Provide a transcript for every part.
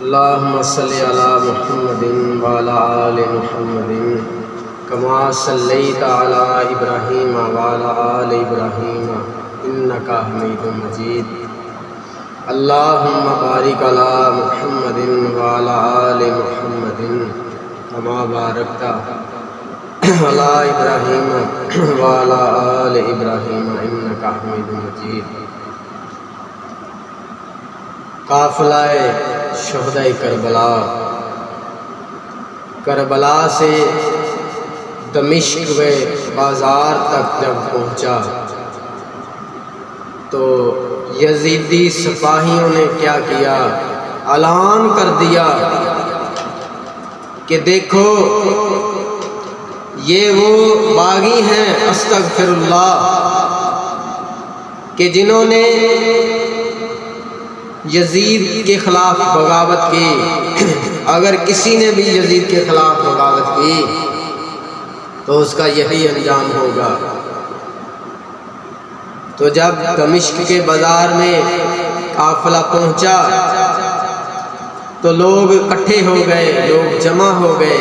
اللهم صل على محمد وعلى آل محمد كما صليت على إبراهيم وعلى آل إبراهيم إنك حميد مجيد اللهم بارك على محمد وعلى آل محمد كما باركت على إبراهيم وعلى آل إبراهيم إنك حميد مجيد۔ قافلہ شہدائے کربلا سے دمشق و بازار تک جب پہنچا تو یزیدی سپاہیوں نے کیا کیا، اعلان کر دیا کہ دیکھو یہ وہ باغی ہیں استغفر اللہ کہ جنہوں نے یزید کے خلاف بغاوت کی، اگر کسی نے بھی یزید کے خلاف بغاوت کی تو اس کا یہی انجام ہوگا۔ تو جب دمشق کے بازار میں قافلہ پہنچا تو لوگ اکٹھے ہو گئے، لوگ جمع ہو گئے،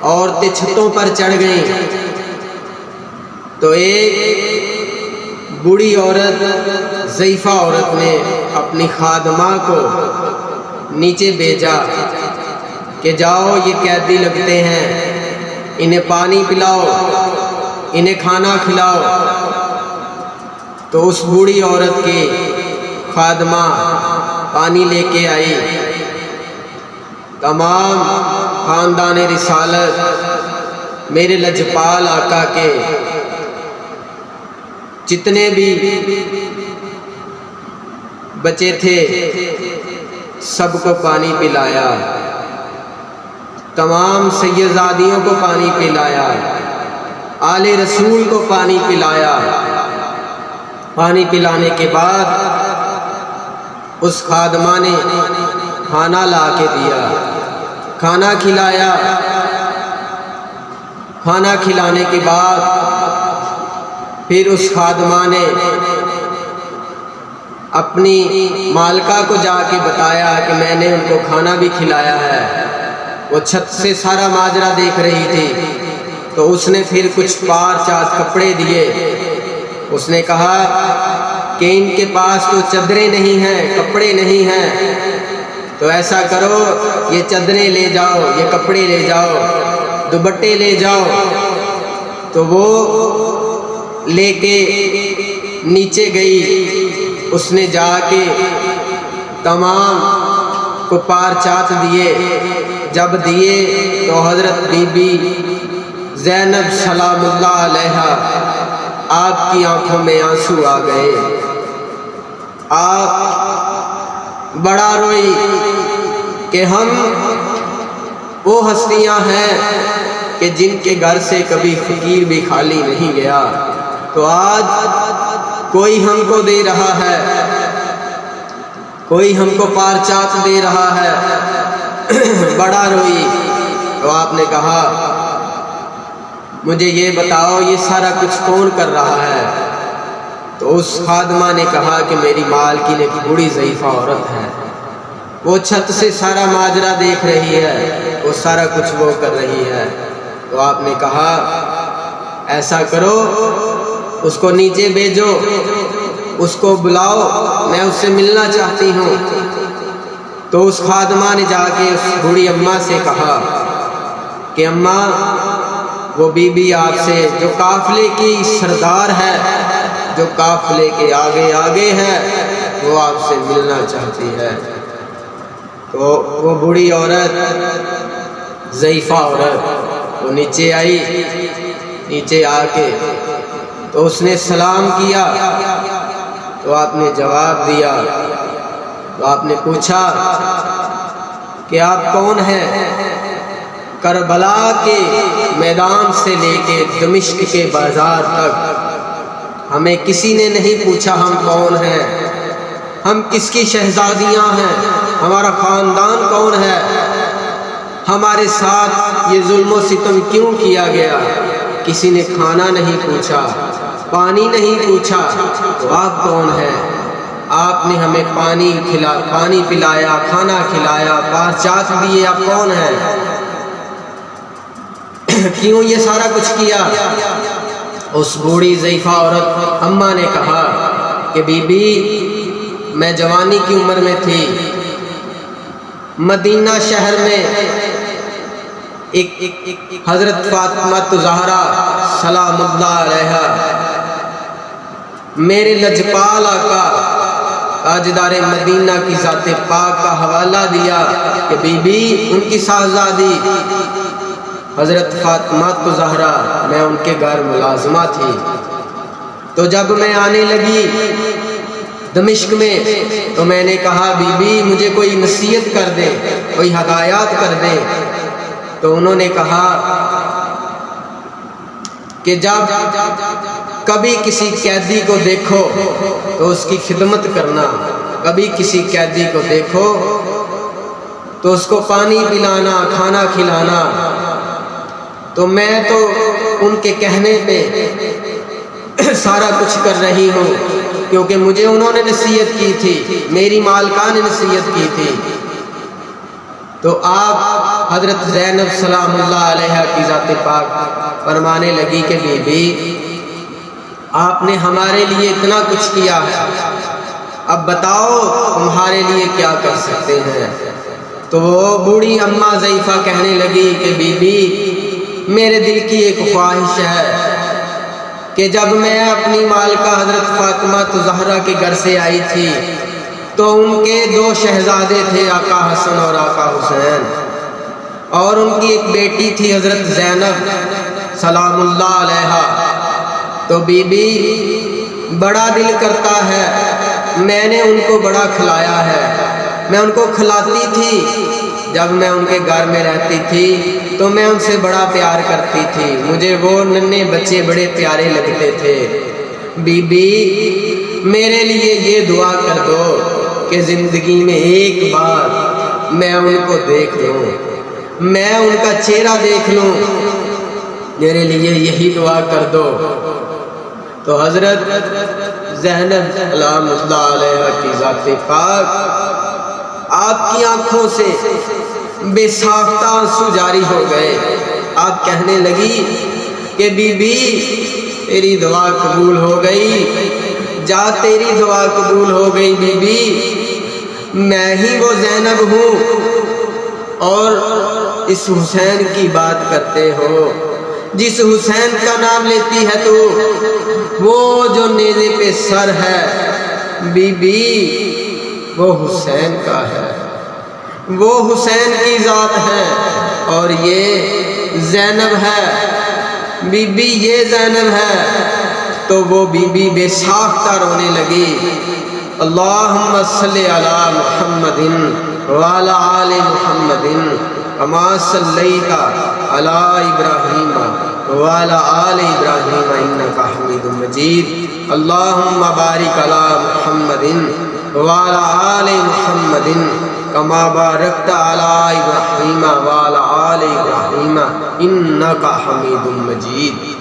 عورتیں چھتوں پر چڑھ گئیں۔ تو ایک بوڑھی عورت، ضعیفہ عورت نے اپنی خادمہ کو نیچے بھیجا کہ جاؤ یہ قیدی لگتے ہیں، انہیں پانی پلاؤ، انہیں کھانا کھلاؤ۔ تو اس بوڑھی عورت کی خادمہ پانی لے کے آئی۔ تمام خاندان رسالت میرے لجپال آقا کے جتنے بھی بچے تھے سب کو پانی پلایا، تمام سیدزادیوں کو پانی پلایا، آل رسول کو پانی پلایا۔ پانی پلانے کے بعد اس خادمہ نے کھانا لا کے دیا، کھانا کھلایا۔ کھانا کھلانے کے بعد پھر اس خادمہ نے اپنی مالکہ کو جا کے بتایا کہ میں نے ان کو کھانا بھی کھلایا ہے۔ وہ چھت سے سارا ماجرا دیکھ رہی تھی تو اس نے پھر کچھ پار چاچ کپڑے دیے۔ اس نے کہا کہ ان کے پاس تو چادریں نہیں ہیں، کپڑے نہیں ہیں، تو ایسا کرو یہ چادریں لے جاؤ، یہ کپڑے لے جاؤ، دوپٹے لے جاؤ۔ تو وہ لے کے نیچے گئی، اس نے جا کے تمام کو پار چاچ دیے۔ جب دیے تو حضرت بی بی زینب سلام اللہ علیہا آپ کی آنکھوں میں آنسو آ گئے۔ آپ بڑا روئی کہ ہم وہ ہستیاں ہیں کہ جن کے گھر سے کبھی فقیر بھی خالی نہیں گیا، تو آج کوئی ہم کو دے رہا ہے، کوئی ہم کو پار چاچ دے رہا ہے۔ بڑا روئی۔ تو آپ نے کہا مجھے یہ بتاؤ یہ سارا کچھ کون کر رہا ہے؟ تو اس خادمہ نے کہا کہ میری مالکین ایک بوڑھی ضعیفہ عورت ہے، وہ چھت سے سارا ماجرا دیکھ رہی ہے، وہ سارا کچھ وہ کر رہی ہے۔ تو آپ نے کہا ایسا کرو اس کو نیچے بھیجو، اس کو بلاؤ، میں اس سے ملنا چاہتی ہوں۔ تو اس خادمہ نے جا کے اس بوڑھی اماں سے کہا کہ اماں وہ بی بی آپ سے جو قافلے کی سردار ہے، جو قافلے کے آگے آگے ہے، وہ آپ سے ملنا چاہتی ہے۔ تو وہ بوڑھی عورت، ضعیفہ عورت، وہ نیچے آئی۔ نیچے آ کے تو اس نے سلام کیا، تو آپ نے جواب دیا۔ تو آپ نے پوچھا کہ آپ کون ہیں؟ کربلا کے میدان سے لے کے دمشق کے بازار تک ہمیں کسی نے نہیں پوچھا ہم کون ہیں، ہم کس کی شہزادیاں ہیں، ہمارا خاندان کون ہے، ہمارے ساتھ یہ ظلم و ستم کیوں کیا گیا؟ کسی نے کھانا نہیں پوچھا، پانی نہیں پوچھا، تو آپ کون ہیں؟ آپ نے ہمیں پانی پلایا، کھانا کھلایا، پار چاک دیے، آپ کون ہیں؟ کیوں یہ سارا کچھ کیا؟ اس بوڑھی ضعیفہ عورت اماں نے کہا کہ بی بی میں جوانی کی عمر میں تھی، مدینہ شہر میں ایک حضرت فاطمہ زہرا سلام اللہ علیہا میرے لجپال آقا تاجدار مدینہ کی ذات پاک کا حوالہ دیا کہ بی بی ان کی شہزادی حضرت فاطمہ زہرا میں ان کے گھر ملازمہ تھی۔ تو جب میں آنے لگی دمشق میں تو میں نے کہا بی بی مجھے کوئی نصیحت کر دیں، کوئی ہدایات کر دیں۔ تو انہوں نے کہا کہ جب کبھی کسی قیدی کو دیکھو تو اس کی خدمت کرنا، کبھی کسی قیدی کو دیکھو تو اس کو پانی پلانا، کھانا کھلانا۔ تو میں تو ان کے کہنے پہ سارا کچھ کر رہی ہوں، کیونکہ مجھے انہوں نے نصیحت کی تھی، میری مالکہ نے نصیحت کی تھی۔ تو آپ حضرت زینب سلام اللہ علیہا کی ذات پاک فرمانے لگی کہ بی بی آپ نے ہمارے لیے اتنا کچھ کیا ہے، اب بتاؤ تمہارے لیے کیا کر سکتے ہیں۔ تو وہ بوڑھی اماں ضعیفہ کہنے لگی کہ بی بی میرے دل کی ایک خواہش ہے کہ جب میں اپنی مالکہ حضرت فاطمہ زہرا کے گھر سے آئی تھی تو ان کے 2 شہزادے تھے، آقا حسن اور آقا حسین، اور ان کی ایک بیٹی تھی حضرت زینب سلام اللہ علیہا۔ تو بی بی بڑا دل کرتا ہے، میں نے ان کو بڑا کھلایا ہے، میں ان کو کھلاتی تھی، جب میں ان کے گھر میں رہتی تھی تو میں ان سے بڑا پیار کرتی تھی، مجھے وہ ننھے بچے بڑے پیارے لگتے تھے۔ بی بی میرے لیے یہ دعا کر دو کہ زندگی میں ایک بار میں ان کو دیکھ لوں، میں ان کا چہرہ دیکھ لوں، میرے لیے یہی دعا کر دو۔ تو حضرت زینب سلام اللہ علیہ کی ذات پاک آپ کی آنکھوں سے بے ساختہ آنسو جاری ہو گئے۔ آپ کہنے لگی کہ بی بی تیری دعا قبول ہو گئی، جا تیری دعا قبول ہو گئی بی بی، میں ہی وہ زینب ہوں اور اس حسین کی بات کرتے ہو، جس حسین کا نام لیتی ہے تو وہ جو نیزے پہ سر ہے بی بی وہ حسین کا ہے، وہ حسین کی ذات ہے، اور یہ زینب ہے بی بی، یہ زینب ہے۔ تو وہ بی بی بے ساختہ رونے لگی۔ اللہم صلی علی محمد وعلی آل محمد کما صلیت علی ابراہیم وعلی آل ابراہیم انک حمید مجید، اللہم بارک علی محمد وعلی آل محمد کما بارکت علی ابراہیم وعلی آل ابراہیم انک حمید مجید۔